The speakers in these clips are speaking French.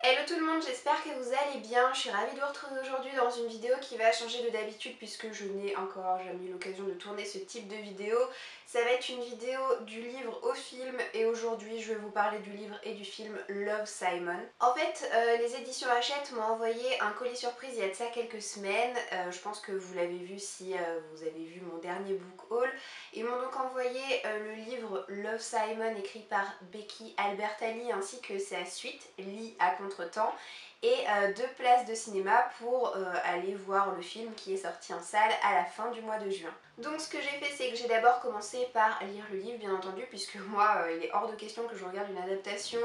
Hello tout le monde, j'espère que vous allez bien. Je suis ravie de vous retrouver aujourd'hui dans une vidéo qui va changer de d'habitude puisque je n'ai encore jamais eu l'occasion de tourner ce type de vidéo. Ça va être une vidéo du livre au film et aujourd'hui je vais vous parler du livre et du film Love, Simon. En fait, les éditions Hachette m'ont envoyé un colis surprise il y a de ça quelques semaines. Je pense que vous l'avez vu si vous avez vu mon dernier book haul. Ils m'ont donc envoyé le livre Love, Simon écrit par Becky Albertalli ainsi que sa suite, Lit à contre-temps, et 2 places de cinéma pour aller voir le film qui est sorti en salle à la fin du mois de juin. Donc ce que j'ai fait, c'est que j'ai d'abord commencé par lire le livre, bien entendu, puisque moi il est hors de question que je regarde une adaptation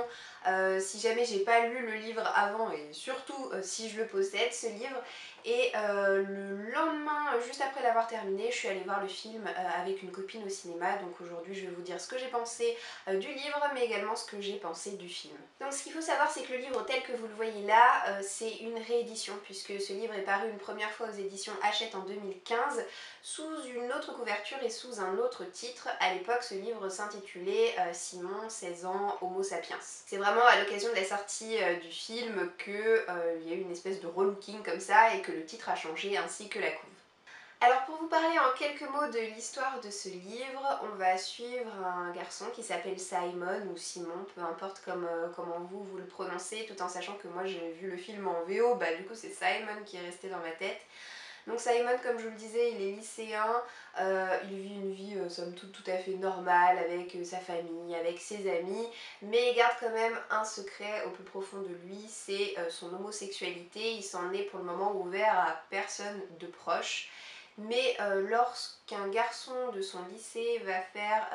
si jamais j'ai pas lu le livre avant, et surtout si je le possède ce livre. Et le lendemain, juste après l'avoir terminé, je suis allée voir le film avec une copine au cinéma. Donc aujourd'hui je vais vous dire ce que j'ai pensé du livre mais également ce que j'ai pensé du film. Donc ce qu'il faut savoir, c'est que le livre tel que vous le voyez là, c'est une réédition puisque ce livre est paru une première fois aux éditions Hachette en 2015 sous une autre couverture et sous un autre titre. À l'époque, ce livre s'intitulait Simon, 16 ans, Homo sapiens. C'est vraiment à l'occasion de la sortie du film qu'il y a eu une espèce de relooking comme ça et que le titre a changé ainsi que la couve. Alors pour vous parler en quelques mots de l'histoire de ce livre, on va suivre un garçon qui s'appelle Simon ou Simon, peu importe comment vous le prononcez, tout en sachant que moi j'ai vu le film en VO, bah du coup c'est Simon qui est resté dans ma tête. Donc Simon, comme je vous le disais, il est lycéen, il vit une vie somme toute tout à fait normale avec sa famille, avec ses amis, mais il garde quand même un secret au plus profond de lui, c'est son homosexualité. Il s'en est pour le moment ouvert à personne de proche. Mais lorsqu'un garçon de son lycée va faire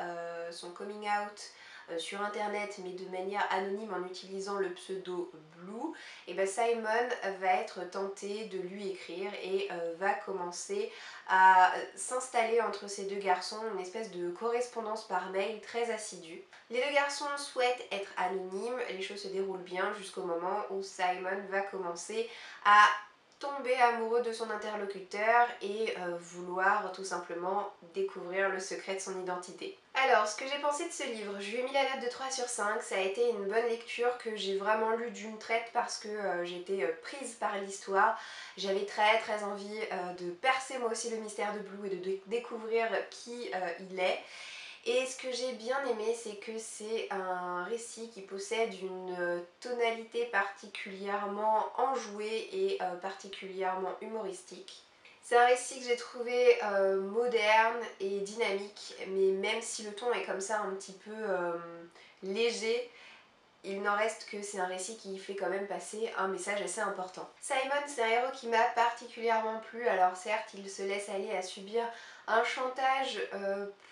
son coming out sur internet mais de manière anonyme en utilisant le pseudo Blue, et ben Simon va être tenté de lui écrire et va commencer à s'installer entre ces deux garçons une espèce de correspondance par mail très assidue. Les deux garçons souhaitent être anonymes, les choses se déroulent bien jusqu'au moment où Simon va commencer à tomber amoureux de son interlocuteur et vouloir tout simplement découvrir le secret de son identité. Alors, ce que j'ai pensé de ce livre, je lui ai mis la note de 3 sur 5, ça a été une bonne lecture que j'ai vraiment lue d'une traite parce que j'étais prise par l'histoire. J'avais très envie de percer moi aussi le mystère de Blue et de découvrir qui il est. Et ce que j'ai bien aimé, c'est que c'est un récit qui possède une tonalité particulièrement enjouée et particulièrement humoristique. C'est un récit que j'ai trouvé moderne et dynamique, mais même si le ton est comme ça un petit peu léger, il n'en reste que c'est un récit qui fait quand même passer un message assez important. Simon, c'est un héros qui m'a particulièrement plu. Alors certes, il se laisse aller à subir un chantage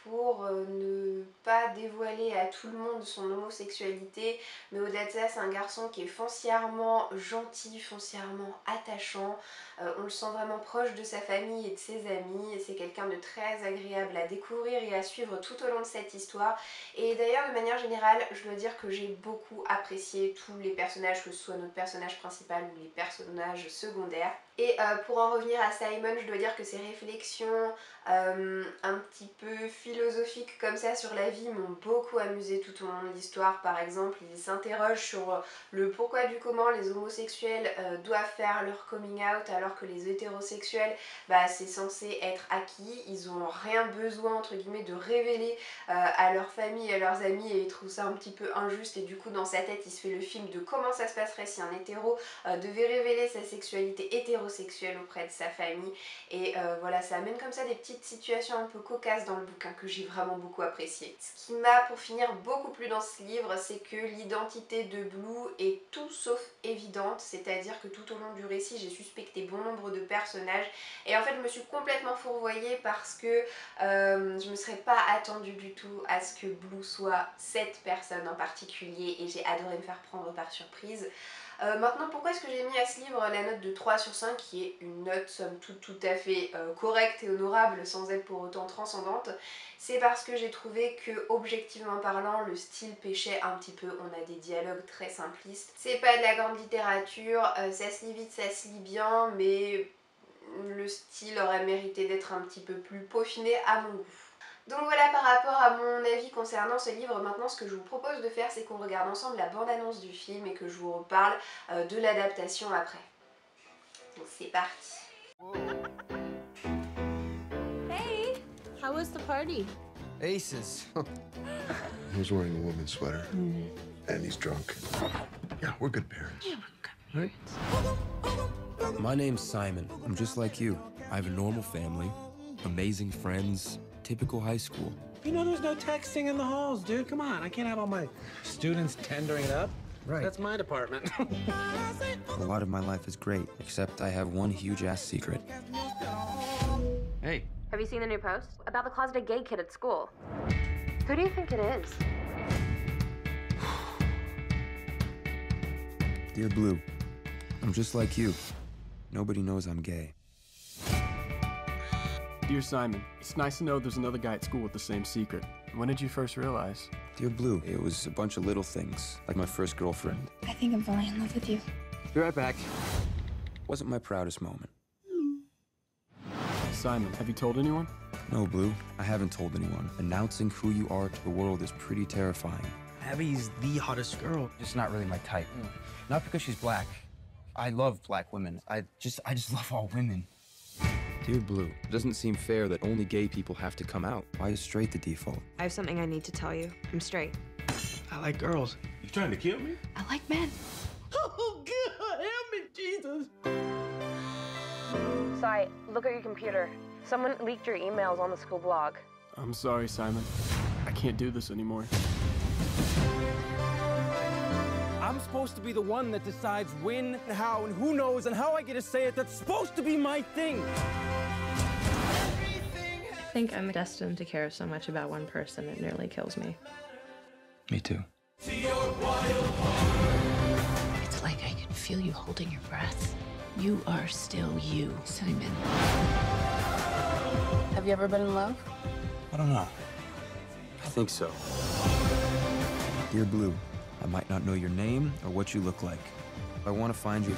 pour ne pas dévoiler à tout le monde son homosexualité, mais au-delà de ça, c'est un garçon qui est foncièrement gentil, foncièrement attachant. On le sent vraiment proche de sa famille et de ses amis, et c'est quelqu'un de très agréable à découvrir et à suivre tout au long de cette histoire. Et d'ailleurs, de manière générale, je dois dire que j'ai beaucoup apprécié tous les personnages, que ce soit notre personnage principal ou les personnages secondaires. Et pour en revenir à Simon, je dois dire que ses réflexions un petit peu philosophiques comme ça sur la vie m'ont beaucoup amusé tout au long de l'histoire. Par exemple, il s'interroge sur le pourquoi du comment les homosexuels doivent faire leur coming out alors que les hétérosexuels, bah, c'est censé être acquis. Ils ont rien besoin entre guillemets de révéler à leur famille, à leurs amis, et il trouve ça un petit peu injuste. Et du coup dans sa tête il se fait le film de comment ça se passerait si un hétéro devait révéler sa sexualité hétérosexuelle auprès de sa famille. Et voilà, ça amène comme ça des petites situations un peu cocasses dans le bouquin que j'ai vraiment beaucoup apprécié. Ce qui m'a pour finir beaucoup plu dans ce livre, c'est que l'identité de Blue est tout sauf évidente, c'est-à-dire que tout au long du récit j'ai suspecté bon nombre de personnages et en fait je me suis complètement fourvoyée parce que je me serais pas attendue du tout à ce que Blue soit cette personne en particulier et j'ai adoré me faire prendre par surprise. Maintenant, pourquoi est-ce que j'ai mis à ce livre la note de 3 sur 5 qui est une note somme toute tout à fait correcte et honorable sans être pour autant transcendante? C'est parce que j'ai trouvé que, objectivement parlant, le style pêchait un petit peu. On a des dialogues très simplistes. C'est pas de la grande littérature, ça se lit vite, ça se lit bien, mais le style aurait mérité d'être un petit peu plus peaufiné à mon goût. Donc voilà par rapport à mon avis concernant ce livre. Maintenant ce que je vous propose de faire c'est qu'on regarde ensemble la bande-annonce du film et que je vous reparle de l'adaptation après. Donc c'est parti. Hey, how was the party? Aces. He was wearing a woman's sweater. And he's drunk. Yeah, we're good parents. Right? My name's Simon. I'm just like you. I have a normal family, amazing friends, typical high school. You know there's no texting in the halls, dude. Come on, I can't have all my students tendering it up. Right. That's my department. A lot of my life is great, except I have one huge-ass secret. Hey. Have you seen the new post? About the closeted gay kid at school. Who do you think it is? Dear Blue, I'm just like you. Nobody knows I'm gay. Dear Simon, it's nice to know there's another guy at school with the same secret. When did you first realize? Dear Blue, it was a bunch of little things, like my first girlfriend. I think I'm falling in love with you. Be right back. Wasn't my proudest moment. Simon, have you told anyone? No, Blue, I haven't told anyone. Announcing who you are to the world is pretty terrifying. Abby's the hottest girl. Just not really my type. Not because she's black. I love black women. I just love all women. Dear Blue, it doesn't seem fair that only gay people have to come out. Why is straight the default? I have something I need to tell you. I'm straight. I like girls. You trying to kill me? I like men. Oh, God, help me, Jesus. Sai, look at your computer. Someone leaked your emails on the school blog. I'm sorry, Simon. I can't do this anymore. I'm supposed to be the one that decides when, and how, and who knows, and how I get to say it. That's supposed to be my thing. I think I'm destined to care so much about one person it nearly kills me. Me too. It's like I can feel you holding your breath. You are still you, Simon. Have you ever been in love? I don't know. I think so. Dear Blue, I might not know your name or what you look like. I want to find you.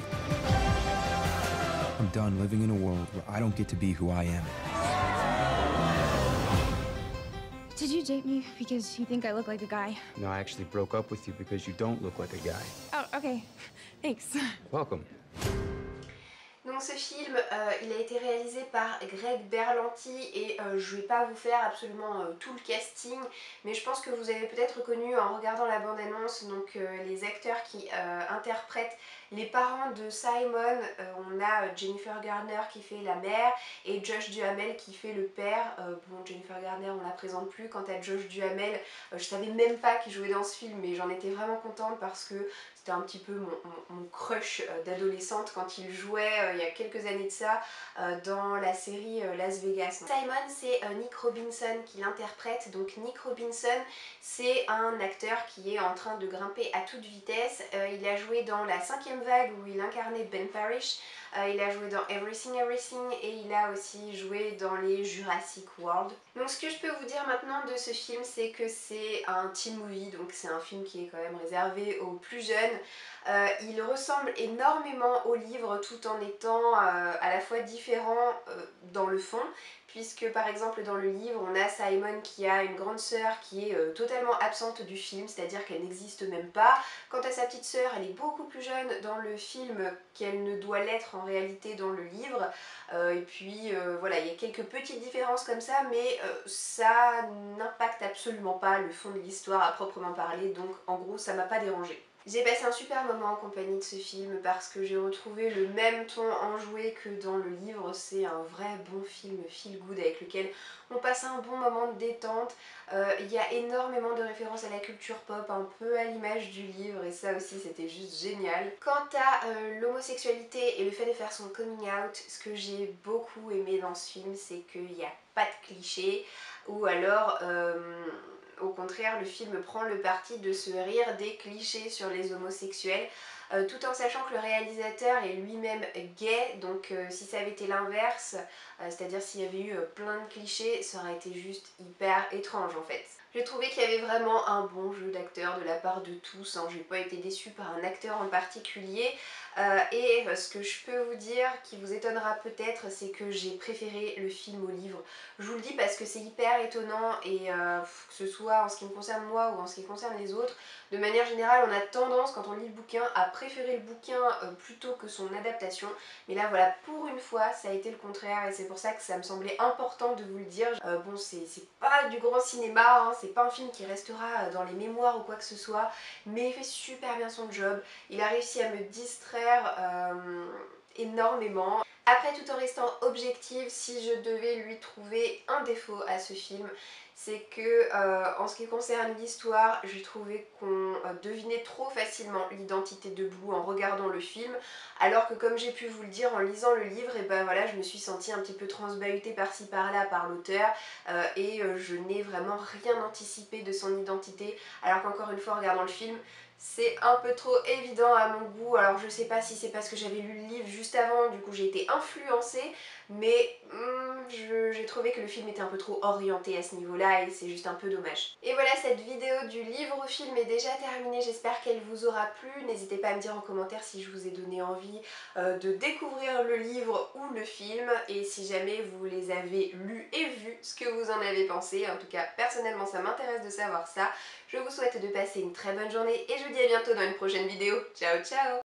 I'm done living in a world where I don't get to be who I am. Did you date me because you think I look like a guy? No, I actually broke up with you because you don't look like a guy. Oh, okay. Thanks. Welcome. Donc ce film, il a été réalisé par Greg Berlanti et je vais pas vous faire absolument tout le casting, mais je pense que vous avez peut-être reconnu en regardant la bande-annonce donc les acteurs qui interprètent les parents de Simon. On a Jennifer Garner qui fait la mère et Josh Duhamel qui fait le père. Bon, Jennifer Garner on la présente plus. Quant à Josh Duhamel, je savais même pas qu'il jouait dans ce film, mais j'en étais vraiment contente parce que c'était un petit peu mon crush d'adolescente quand il jouait il y a quelques années de ça dans la série Las Vegas. Simon, c'est Nick Robinson qui l'interprète. Donc Nick Robinson, c'est un acteur qui est en train de grimper à toute vitesse. Il a joué dans La 5e vague où il incarnait Ben Parrish. Il a joué dans Everything Everything et il a aussi joué dans les Jurassic World. Donc ce que je peux vous dire maintenant de ce film, c'est que c'est un teen movie, donc c'est un film qui est quand même réservé aux plus jeunes. Il ressemble énormément au livre tout en étant à la fois différent dans le fond, puisque par exemple dans le livre on a Simon qui a une grande sœur qui est totalement absente du film, c'est-à-dire qu'elle n'existe même pas. Quant à sa petite sœur, elle est beaucoup plus jeune dans le film qu'elle ne doit l'être en réalité dans le livre. Et puis voilà, il y a quelques petites différences comme ça, mais ça n'impacte absolument pas le fond de l'histoire à proprement parler, donc en gros ça m'a pas dérangé. J'ai passé un super moment en compagnie de ce film parce que j'ai retrouvé le même ton enjoué que dans le livre. C'est un vrai bon film feel good avec lequel on passe un bon moment de détente. Il y a énormément de références à la culture pop, un peu à l'image du livre, et ça aussi c'était juste génial. Quant à l'homosexualité et le fait de faire son coming out, ce que j'ai beaucoup aimé dans ce film, c'est qu'il n'y a pas de clichés, ou alors au contraire, le film prend le parti de se rire des clichés sur les homosexuels, tout en sachant que le réalisateur est lui-même gay, donc si ça avait été l'inverse, c'est-à-dire s'il y avait eu plein de clichés, ça aurait été juste hyper étrange en fait. J'ai trouvé qu'il y avait vraiment un bon jeu d'acteur de la part de tous, hein. J'ai pas été déçue par un acteur en particulier. Et ce que je peux vous dire qui vous étonnera peut-être, c'est que j'ai préféré le film au livre. Je vous le dis parce que c'est hyper étonnant et que ce soit en ce qui me concerne moi ou en ce qui concerne les autres, de manière générale on a tendance quand on lit le bouquin à préférer le bouquin plutôt que son adaptation, mais là voilà, pour une fois ça a été le contraire et c'est pour ça que ça me semblait important de vous le dire. Bon, c'est pas du grand cinéma, hein, c'est pas un film qui restera dans les mémoires ou quoi que ce soit, mais il fait super bien son job, il a réussi à me distraire énormément. Après, tout en restant objective, si je devais lui trouver un défaut à ce film, c'est que en ce qui concerne l'histoire, j'ai trouvé qu'on devinait trop facilement l'identité de Blue en regardant le film, alors que comme j'ai pu vous le dire en lisant le livre, et ben voilà, je me suis sentie un petit peu transbahutée par-ci par-là par l'auteur et je n'ai vraiment rien anticipé de son identité, alors qu'encore une fois en regardant le film, c'est un peu trop évident à mon goût. Alors je sais pas si c'est parce que j'avais lu le livre juste avant, du coup j'ai été influencée, mais j'ai trouvé que le film était un peu trop orienté à ce niveau-là et c'est juste un peu dommage. Et voilà, cette vidéo du livre au film est déjà terminée, j'espère qu'elle vous aura plu. N'hésitez pas à me dire en commentaire si je vous ai donné envie de découvrir le livre ou le film, et si jamais vous les avez lus et vus, ce que vous en avez pensé. En tout cas, personnellement ça m'intéresse de savoir ça. Je vous souhaite de passer une très bonne journée et je vous dis à bientôt dans une prochaine vidéo. Ciao ciao!